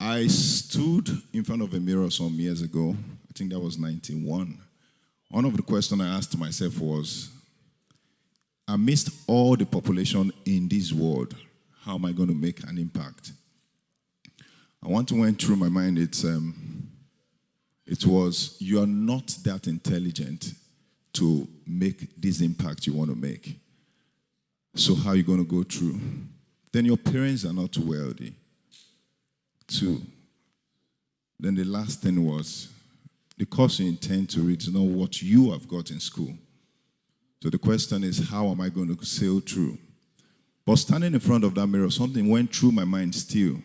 I stood in front of a mirror some years ago. I think that was 91. One of the questions I asked myself was, amidst all the population in this world, how am I going to make an impact? And one thing went through my mind, it was, you are not that intelligent to make this impact you want to make. So how are you going to go through? Then your parents are not too wealthy. 2. Then the last thing was, the course you intend to read is not what you have got in school. So the question is, how am I going to sail through? But standing in front of that mirror, something went through my mind still,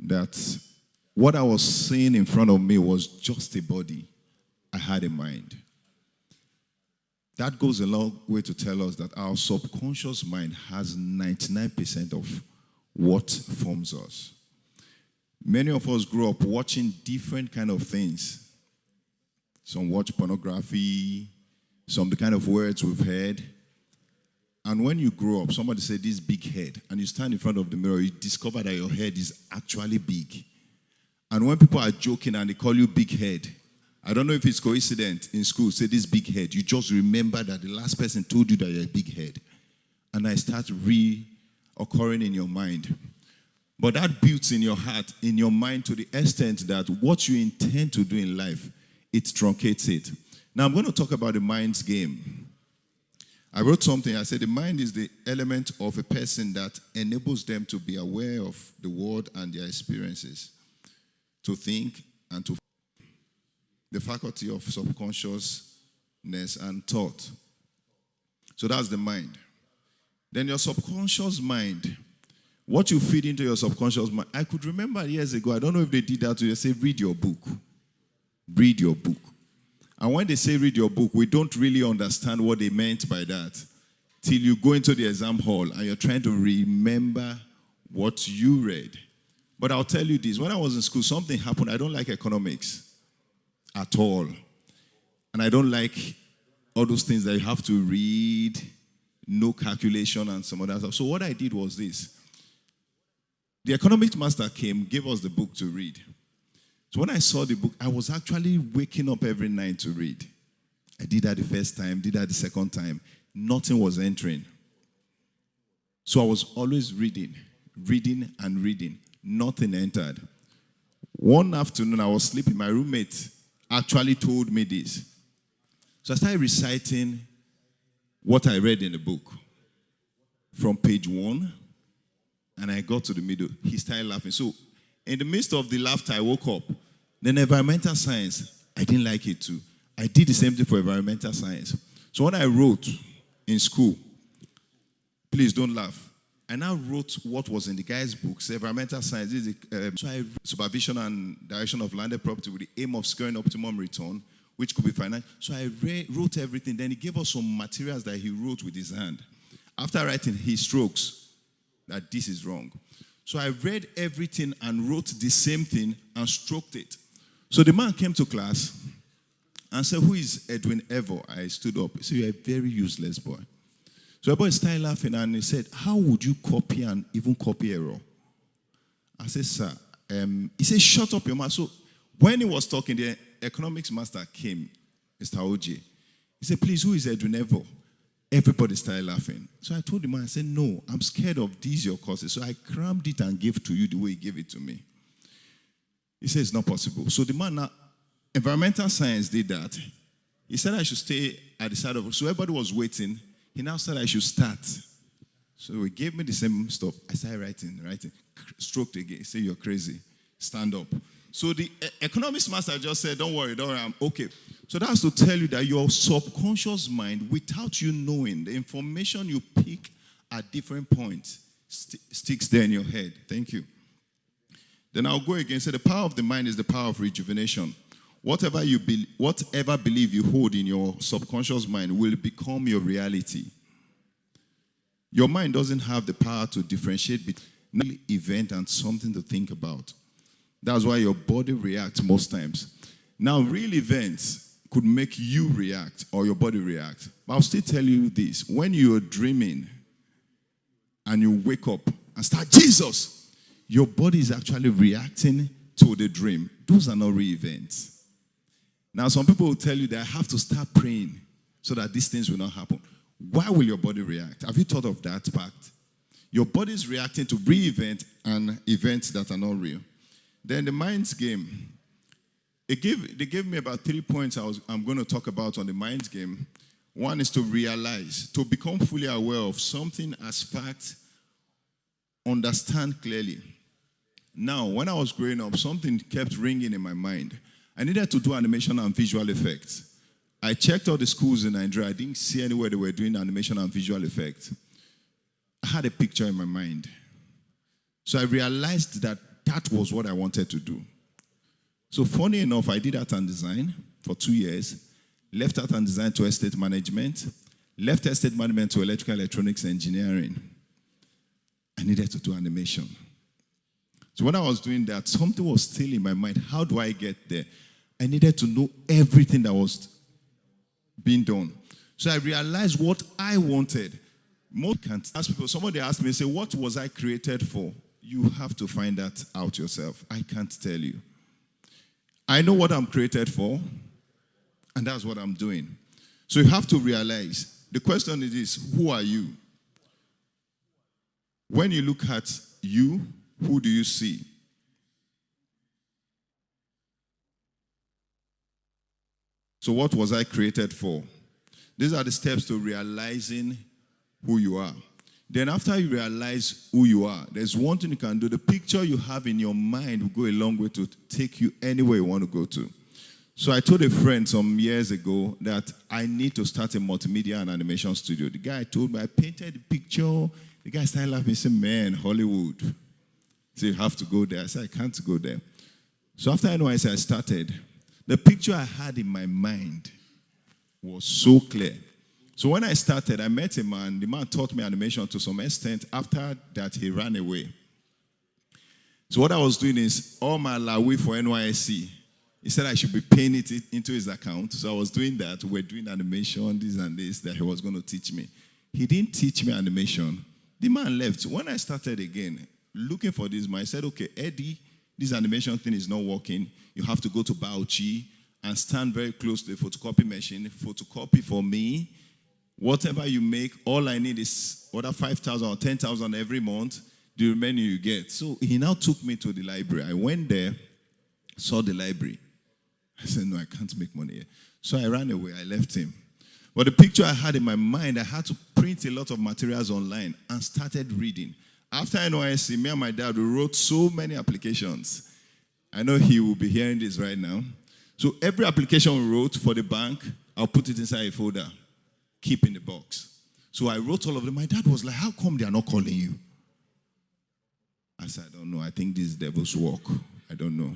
that what I was seeing in front of me was just a body I had in mind. That goes a long way to tell us that our subconscious mind has 99% of what forms us. Many of us grew up watching different kind of things. Some watch pornography, some the kind of words we've heard. And when you grow up, somebody said this big head, and you stand in front of the mirror, you discover that your head is actually big. And when people are joking and they call you big head, I don't know if it's coincident in school, say this big head, you just remember that the last person told you that you're a big head. And I start reoccurring in your mind. But that builds in your heart, in your mind, to the extent that what you intend to do in life, it truncates it. Now I'm going to talk about the mind's game. I wrote something, I said the mind is the element of a person that enables them to be aware of the world and their experiences, to think and to feel. The faculty of subconsciousness and thought. So that's the mind. Then your subconscious mind, what you feed into your subconscious mind. I could remember years ago, I don't know if they did that to you, say read your book. Read your book. And when they say read your book, we don't really understand what they meant by that till you go into the exam hall and you're trying to remember what you read. But I'll tell you this, when I was in school, something happened. I don't like economics at all. And I don't like all those things that you have to read, no calculation and some other stuff. So what I did was this. The economics master came, gave us the book to read. So when I saw the book, I was actually waking up every night to read. I did that the first time, did that the second time. Nothing was entering. So I was always reading and reading. Nothing entered. One afternoon, I was sleeping. My roommate actually told me this. So I started reciting what I read in the book from page 1, and I got to the middle. He started laughing. So in the midst of the laughter, I woke up. Then environmental science, I didn't like it too. I did the same thing for environmental science. So when I wrote in school, please don't laugh, I now wrote what was in the guy's books. Environmental science is so I supervision and direction of landed property with the aim of securing optimum return, which could be financial. So I wrote everything. Then he gave us some materials that he wrote with his hand. After writing, he strokes that this is wrong. So I read everything and wrote the same thing and stroked it. So the man came to class and said, "Who is Edwin EVOH?" I stood up. He said, "You're a very useless boy." So the boy started laughing and he said, "How would you copy and even copy error?" I said, "Sir," he said, "Shut up your mouth." So when he was talking, the economics master came, Mr. OJ. He said, "Please, who is Edwin EVOH?" Everybody started laughing. So I told the man, I said, "No, I'm scared of these your courses." So I crammed it and gave to you the way he gave it to me. He said, "It's not possible." So the man now, environmental science did that. He said I should stay at the side of it. So everybody was waiting. He now said I should start. So he gave me the same stuff. I started writing. Stroked again. He said, "You're crazy. Stand up." So the economics master just said, don't worry, I'm okay. So that's to tell you that your subconscious mind, without you knowing, the information you pick at different points sticks there in your head. Thank you. Then I'll go again. Say the power of the mind is the power of rejuvenation. Whatever belief you hold in your subconscious mind will become your reality. Your mind doesn't have the power to differentiate between an event and something to think about. That's why your body reacts most times. Now, real events could make you react or your body react. But I'll still tell you this. When you're dreaming and you wake up and start, Jesus, your body is actually reacting to the dream. Those are not real events. Now, some people will tell you that I have to start praying so that these things will not happen. Why will your body react? Have you thought of that part? Your body is reacting to real events and events that are not real. Then the mind's game. They gave me about 3 points I'm going to talk about on the mind's game. One is to realize, to become fully aware of something as fact, understand clearly. Now, when I was growing up, something kept ringing in my mind. I needed to do animation and visual effects. I checked all the schools in Nigeria. I didn't see anywhere they were doing animation and visual effects. I had a picture in my mind. So I realized that that was what I wanted to do. So funny enough, I did art and design for 2 years. Left art and design to estate management. Left estate management to electrical electronics engineering. I needed to do animation. So when I was doing that, something was still in my mind. How do I get there? I needed to know everything that was being done. So I realized what I wanted. Most can't ask people. Somebody asked me, say, what was I created for? You have to find that out yourself. I can't tell you. I know what I'm created for, and that's what I'm doing. So you have to realize, the question is this, who are you? When you look at you, who do you see? So what was I created for? These are the steps to realizing who you are. Then after you realize who you are, there's one thing you can do. The picture you have in your mind will go a long way to take you anywhere you want to go to. So I told a friend some years ago that I need to start a multimedia and animation studio. The guy told me, I painted the picture. The guy started laughing and said, man, Hollywood. So you have to go there. I said, I can't go there. So after NYC, I started. The picture I had in my mind was so clear. So when I started, I met a man. The man taught me animation to some extent. After that, he ran away. So what I was doing is, all my Lawi for NYSC, he said I should be paying it into his account. So I was doing that. We're doing animation, this and this, that he was going to teach me. He didn't teach me animation. The man left. When I started again, looking for this man, I said, okay, Eddie, this animation thing is not working. You have to go to Bauchi and stand very close to the photocopy machine, photocopy for me. Whatever you make, all I need is order 5,000 or 10,000 every month. The remaining you get. So he now took me to the library. I went there, saw the library. I said, no, I can't make money here. So I ran away. I left him. But the picture I had in my mind, I had to print a lot of materials online and started reading. After NYSC, me and my dad, we wrote so many applications. I know he will be hearing this right now. So every application we wrote for the bank, I'll put it inside a folder. Keep in the box. So I wrote all of them. My dad was like, how come they are not calling you? I said, I don't know. I think this is devil's work. I don't know.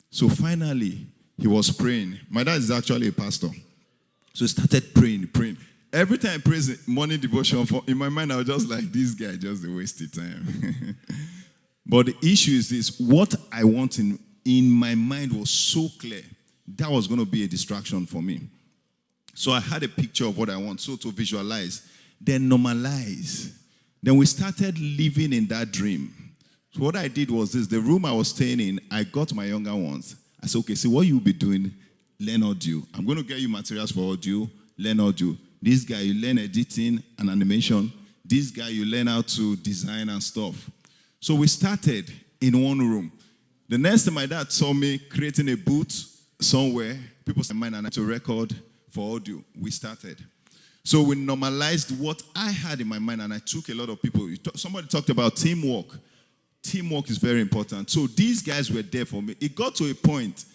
So finally, he was praying. My dad is actually a pastor. So he started praying. Every time I pray morning devotion, in my mind, I was just like, this guy just wasted time. But the issue is this. What I want in my mind was so clear. That was going to be a distraction for me. So I had a picture of what I want. So to visualize, then normalize. Then we started living in that dream. So what I did was this. The room I was staying in, I got my younger ones. I said, okay, see what you'll be doing, learn audio. I'm going to get you materials for audio, learn audio. This guy, you learn editing and animation. This guy, you learn how to design and stuff. So we started in one room. The next time my dad saw me creating a booth somewhere, people said, mine and I to record for audio. We started. So we normalized what I had in my mind, and I took a lot of people. Somebody talked about teamwork. Teamwork is very important. So these guys were there for me. It got to a point,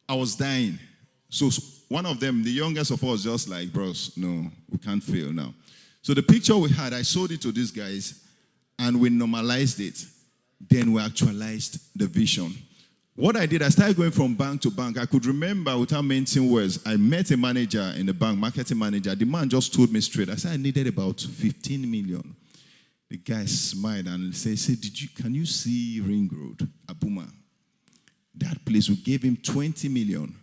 I was dying. So one of them, the youngest of us, just like, bros, no, we can't fail now. So the picture we had, I showed it to these guys, and we normalized it. Then we actualized the vision. What I did, I started going from bank to bank. I could remember without mentioning words, I met a manager in the bank, marketing manager. The man just told me straight. I said I needed about 15 million. The guy smiled and said, can you see Ring Road, Abuma? That place, we gave him 20 million.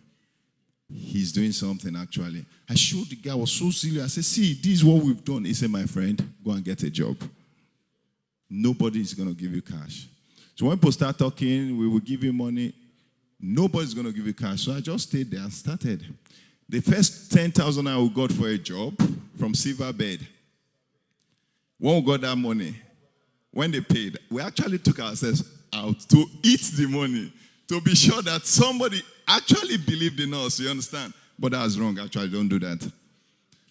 He's doing something actually. I showed the guy, I was so serious. I said, see, this is what we've done. He said, my friend, go and get a job. Nobody is going to give you cash. So when people start talking, we will give you money. Nobody's going to give you cash. So I just stayed there and started. The first 10,000 I got for a job from Silverbed. When we got that money, when they paid, we actually took ourselves out to eat the money, to be sure that somebody actually believed in us, you understand? But that was wrong, actually, don't do that.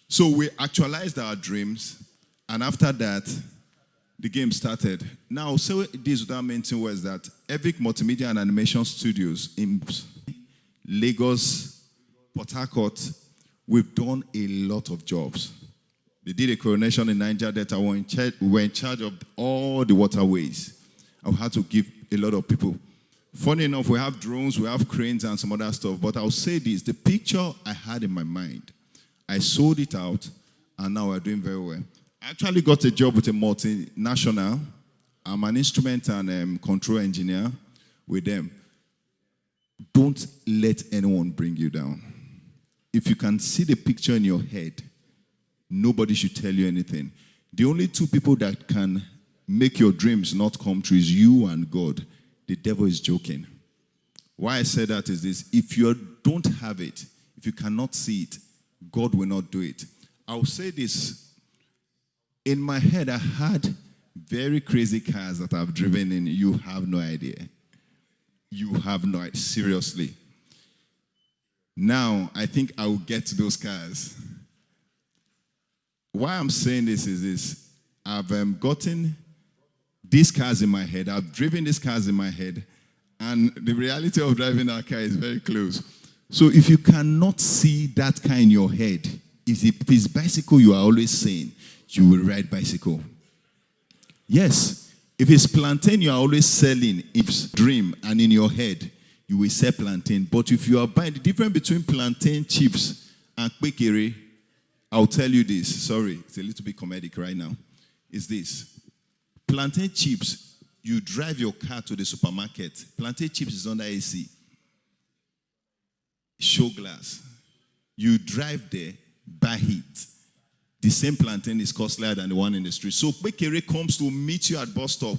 So we actualized our dreams, and after that, the game started. Now, so this without mentioning was that Epic Multimedia and Animation Studios in Lagos, Port Harcourt, we've done a lot of jobs. They did a coronation in Niger Delta. We were in charge of all the waterways. I had to give a lot of people. Funny enough, we have drones, we have cranes and some other stuff. But I'll say this, the picture I had in my mind, I sold it out, and now we're doing very well. I actually got a job with a multinational. I'm an instrument and control engineer with them. Don't let anyone bring you down. If you can see the picture in your head, nobody should tell you anything. The only two people that can make your dreams not come true is you and God. The devil is joking. Why I say that is this. If you don't have it, if you cannot see it, God will not do it. I'll say this. In my head, I had very crazy cars that I've driven in. You have no idea. You have no idea. Seriously. Now, I think I will get to those cars. Why I'm saying this is this. I've gotten these cars in my head. I've driven these cars in my head. And the reality of driving that car is very close. So if you cannot see that car in your head, if it's bicycle you are always saying, you will ride bicycle. Yes. If it's plantain you are always selling, it's dream, and in your head, you will sell plantain. But if you are buying, the difference between plantain chips and kwekere, I'll tell you this. Sorry, it's a little bit comedic right now. Is this. Plantain chips, you drive your car to the supermarket. Plantain chips is under AC. Show glass. You drive there, buy it. The same plantain is costlier than the one in the street. So kwekere comes to meet you at bus stop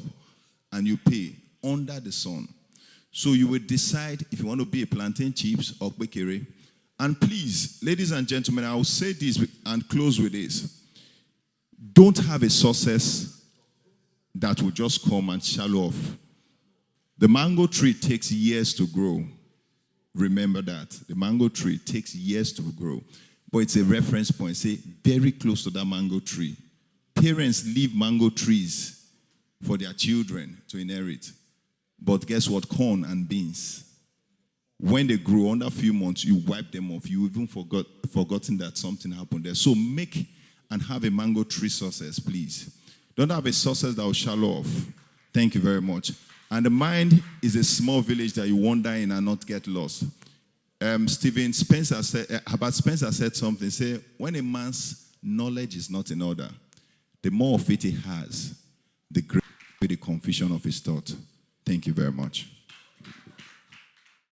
and you pay under the sun. So you will decide if you want to be a plantain chips or kwekere. And please, ladies and gentlemen, I will say this and close with this. Don't have a success that will just come and shallow off. The mango tree takes years to grow. Remember that. The mango tree takes years to grow. But it's a reference point. Say, very close to that mango tree. Parents leave mango trees for their children to inherit. But guess what? Corn and beans. When they grow, under a few months, you wipe them off. You even forgotten that something happened there. So make and have a mango tree success, please. Don't have a success that will shallow off. Thank you very much. And the mind is a small village that you wander in and not get lost. Herbert Spencer said something. Say, when a man's knowledge is not in order, the more of it he has, the greater the confusion of his thought. Thank you very much.